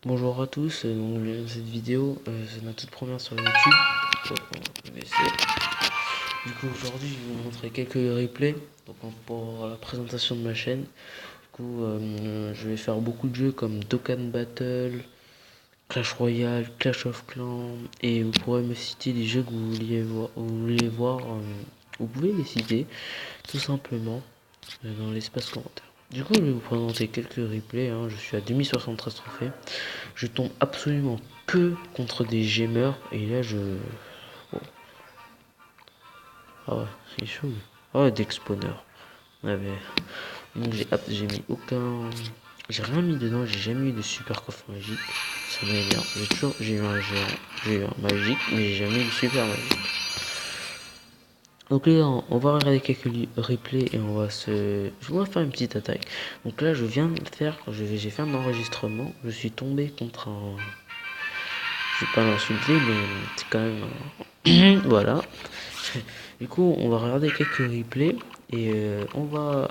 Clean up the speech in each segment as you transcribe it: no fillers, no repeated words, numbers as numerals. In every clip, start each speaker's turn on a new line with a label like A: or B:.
A: Bonjour à tous, donc cette vidéo c'est ma toute première sur YouTube. Je vais essayer. Du coup aujourd'hui je vais vous montrer quelques replays donc, pour la présentation de ma chaîne. Du coup je vais faire beaucoup de jeux comme Dokkan Battle, Clash Royale, Clash of Clans, et vous pourrez me citer des jeux que vous voulez voir, vous pouvez les citer tout simplement dans l'espace commentaire. Du coup je vais vous présenter quelques replays, hein. Je suis à 2073 trophées. Je tombe absolument que contre des gemeurs. Et là, oh. Ah ouais, c'est chaud. Ah ouais, d'exponeur. Ouais, mais... Donc j'ai mis aucun... J'ai rien mis dedans, j'ai jamais eu de super coffre magique. Ça m'énerve. J'ai eu un géant, j'ai eu un magique, mais j'ai jamais eu de super magique. Donc là, on va regarder quelques replays et je vais faire une petite attaque. Donc là, j'ai fait un enregistrement. Je suis tombé contre un... Je vais pas l'insulter, mais c'est quand même... Voilà. Du coup, on va regarder quelques replays et on va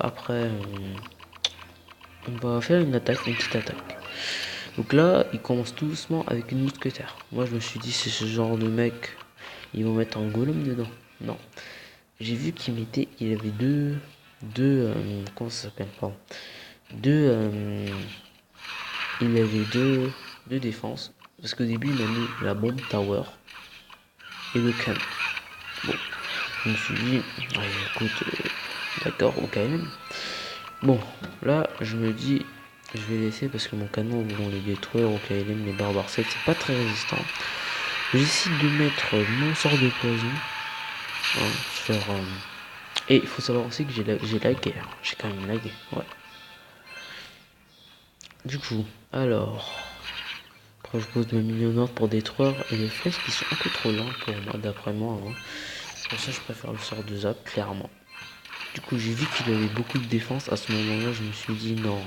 A: faire une petite attaque. Donc là, il commence tout doucement avec une mousquetaire. Moi, je me suis dit, c'est ce genre de mec, ils vont mettre un golem dedans. Non. J'ai vu il avait comment ça s'appelle, pardon. Il avait deux défenses. Parce qu'au début, il a mis la bombe tower et le canon. Bon, je me suis dit, écoute, d'accord, ok. Bon, là, je me dis, je vais laisser parce que mon canon, vont les détruire, ok, les barbares 7, c'est pas très résistant. Je décide de mettre mon sort de poison. Hein, et il faut savoir aussi que j'ai la guerre. J'ai quand même la guerre, ouais. Du coup, alors, après je pose ma millionnaire pour détruire et les flèches qui sont un peu trop lentes pour moi, d'après moi. Hein. Pour ça, je préfère le sort de zap, clairement. Du coup, j'ai vu qu'il avait beaucoup de défense. À ce moment-là, je me suis dit non.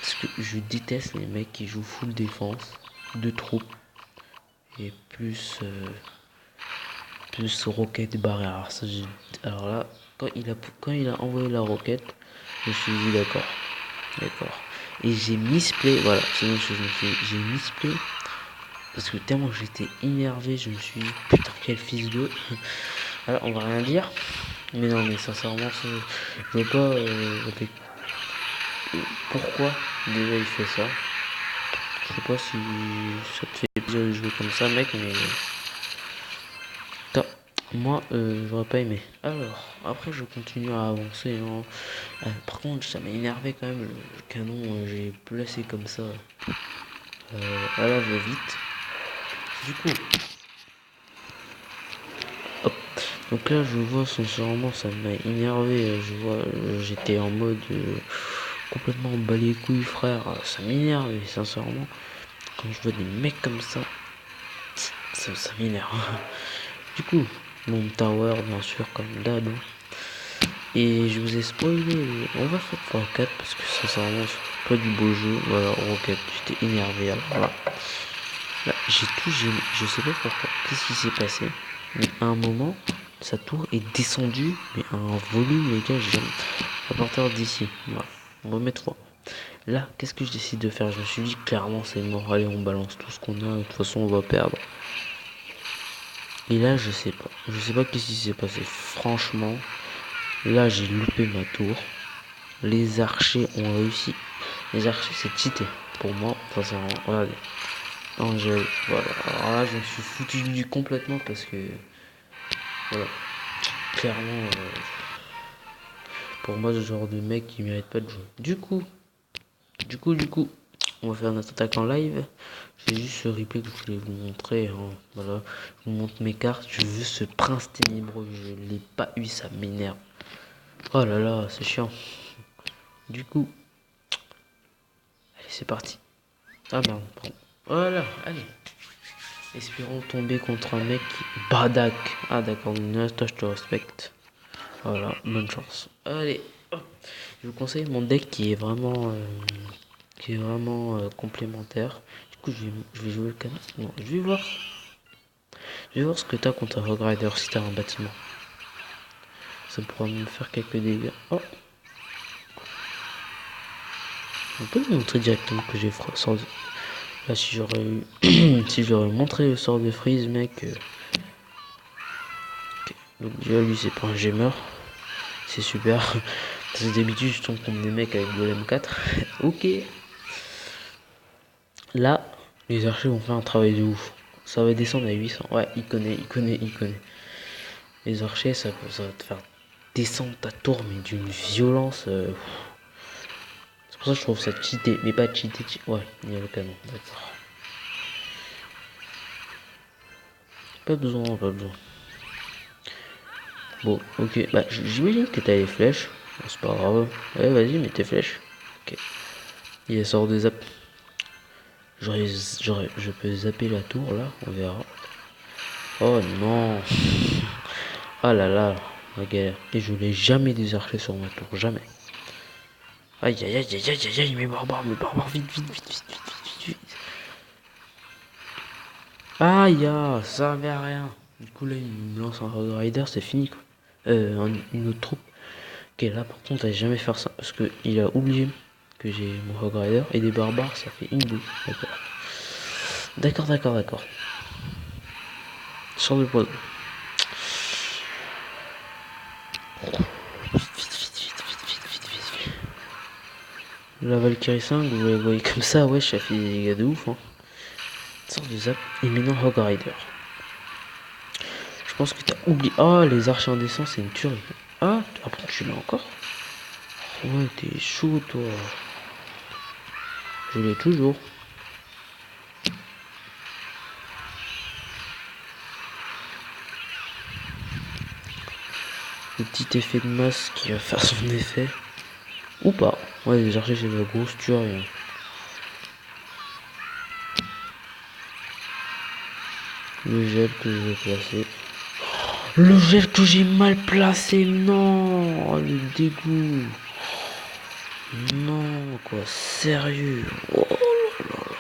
A: Parce que je déteste les mecs qui jouent full défense, de troupes, et plus roquette barrière. Alors là, quand il a envoyé la roquette, je me suis dit d'accord. D'accord. Et j'ai misplay, voilà, c'est une chose, j'ai misplay. Parce que tellement j'étais énervé, je me suis dit, putain, quel fils de... Alors, on va rien dire. Mais non, mais sincèrement, je veux pas... pourquoi déjà il fait ça. Je sais pas si ça te fait plaisir de jouer comme ça, mec, mais... Moi, j'aurais pas aimé. Alors, après, je continue à avancer. Hein. Par contre, ça m'a énervé quand même. Le canon, j'ai placé comme ça. À la va-vite. Du coup, hop. Donc là, je vois, sincèrement, ça m'a énervé. Je vois, j'étais en mode complètement bas les couilles, frère. Ça m'énerve, et sincèrement, quand je vois des mecs comme ça m'énerve. Du coup, mon tower, bien sûr, comme d'hab. Et je vous ai spoilé, on va faire x4 parce que sincèrement c'est pas du beau jeu. Voilà, Rocket, j'étais énervé. Alors là, je sais pas pourquoi, qu'est-ce qui s'est passé. Mais à un moment, sa tour est descendue, mais à un volume, les gars, j'aime à partir d'ici. Voilà, on va mettre 3. Là, qu'est-ce que je décide de faire? Je me suis dit clairement c'est mort, allez on balance tout ce qu'on a, de toute façon on va perdre. Et là je sais pas qu'est-ce qui s'est passé, franchement. Là j'ai loupé ma tour. Les archers ont réussi. Les archers, c'est cheaté. Pour moi, sincèrement, regardez. Angèle, voilà. Alors là, je me suis foutu du nez complètement parce que, voilà. Clairement, pour moi, ce genre de mec qui mérite pas de jouer. Du coup, on va faire notre attaque en live. C'est juste ce replay que je voulais vous montrer. Hein. Voilà. Je vous montre mes cartes. Je veux ce prince ténébreux. Je l'ai pas eu, ça m'énerve. Oh là là, c'est chiant. Du coup, allez, c'est parti. Ah merde, pardon. Voilà, allez. Espérons tomber contre un mec Badak. Ah d'accord, toi je te respecte. Voilà, bonne chance. Allez, hop. Je vous conseille mon deck qui est vraiment complémentaire. Du coup, je vais jouer le canon. Non, je vais voir ce que t'as contre un Rogue Rider si t'as un bâtiment. Ça pourra me faire quelques dégâts. Oh, On peut lui montrer directement que j'ai sort de... Là, si j'aurais eu... si j'aurais montré le sort de Freeze, mec... Okay. Donc déjà, lui, c'est pas un gamer. C'est super. Parce que d'habitude, je tombe contre des mecs avec Golem 4. Ok. Là, les archers vont faire un travail de ouf. Ça va descendre à 800. Ouais, il connaît. Les archers, ça va te faire descendre ta tour, mais d'une violence... C'est pour ça que je trouve ça cheaté. Mais pas cheaté. Ouais, il y a le canon. D'accord. Pas besoin. Bon, ok. Bah, j'imagine que t'as les flèches. Bon, c'est pas grave. Ouais, vas-y, mets tes flèches. Ok. Il sort des zap. Je peux zapper la tour, là. On verra. Oh non. Ah là là. La galère. Et je l'ai jamais des archers sur ma tour. Jamais. Aïe, aïe, aïe, aïe, aïe, aïe, mes barbares, vite. Aïe, ça servait à rien. Du coup, là, il me lance un Rogue Rider, c'est fini, quoi. Une autre troupe. Ok, là, par contre, j'allais jamais faire ça. Parce qu'il a oublié que j'ai mon Rogue Rider. Et des barbares, ça fait une boule. D'accord. Sors de poison. Vite. La Valkyrie 5, vous la voyez comme ça, ouais, ça fait des dégâts de ouf, hein. Sors de zap. Et maintenant, Rogue Rider. Je pense que t'as oublié. Ah, les archers indécents, c'est une tuerie. Ah, bon, tu l'as encore? Ouais, t'es chaud, toi. Je l'ai toujours. Le petit effet de masse qui va faire son effet. Ou pas. Ouais, les archers, c'est de la grosse tuerie. Hein. Le gel que je vais placer. Le gel que j'ai mal placé, non. Oh, le dégoût. Non, quoi, sérieux. Oh là là.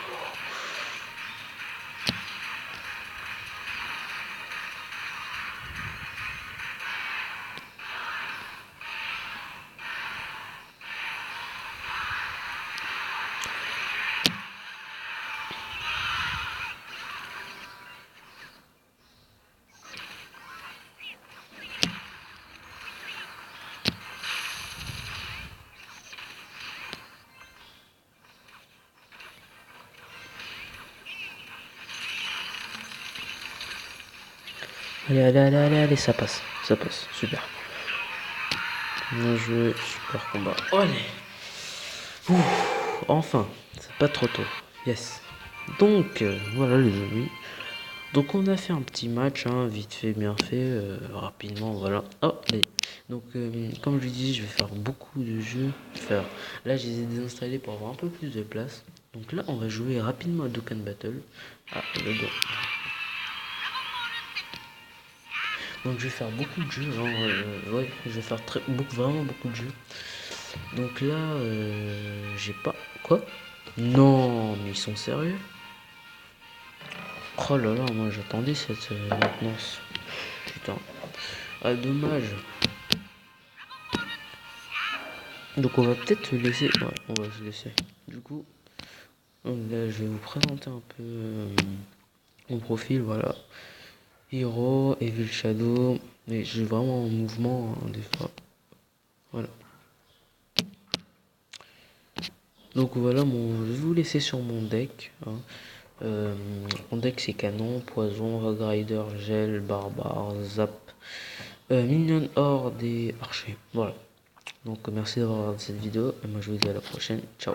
A: Allez, ça passe, super. Bien joué, super combat. Allez. Ouh, enfin, c'est pas trop tôt. Yes. Donc, voilà les amis. Donc on a fait un petit match, hein, vite fait, bien fait, rapidement, voilà. Oh, allez. Donc, comme je dis, je vais faire beaucoup de jeux. Là, je les ai désinstallés pour avoir un peu plus de place. Donc là, on va jouer rapidement à Dokkan Battle. Ah, le dos. Donc je vais faire beaucoup de jeux, genre, ouais, je vais faire vraiment beaucoup de jeux. Donc là, j'ai pas... Quoi? Non, mais ils sont sérieux? Oh là là, moi j'attendais cette maintenance. Putain. Ah, dommage. Donc on va peut-être se laisser... Ouais, on va se laisser. Du coup, là, je vais vous présenter un peu mon profil, voilà. Hero, Evil Shadow. Mais j'ai vraiment un mouvement, hein, des fois. Voilà. Donc voilà, je vais vous laisser sur mon deck. Hein. Mon deck c'est canon, poison, Rogue Rider, gel, barbare, zap, minion, horde et archer. Voilà. Donc merci d'avoir regardé cette vidéo et moi je vous dis à la prochaine. Ciao.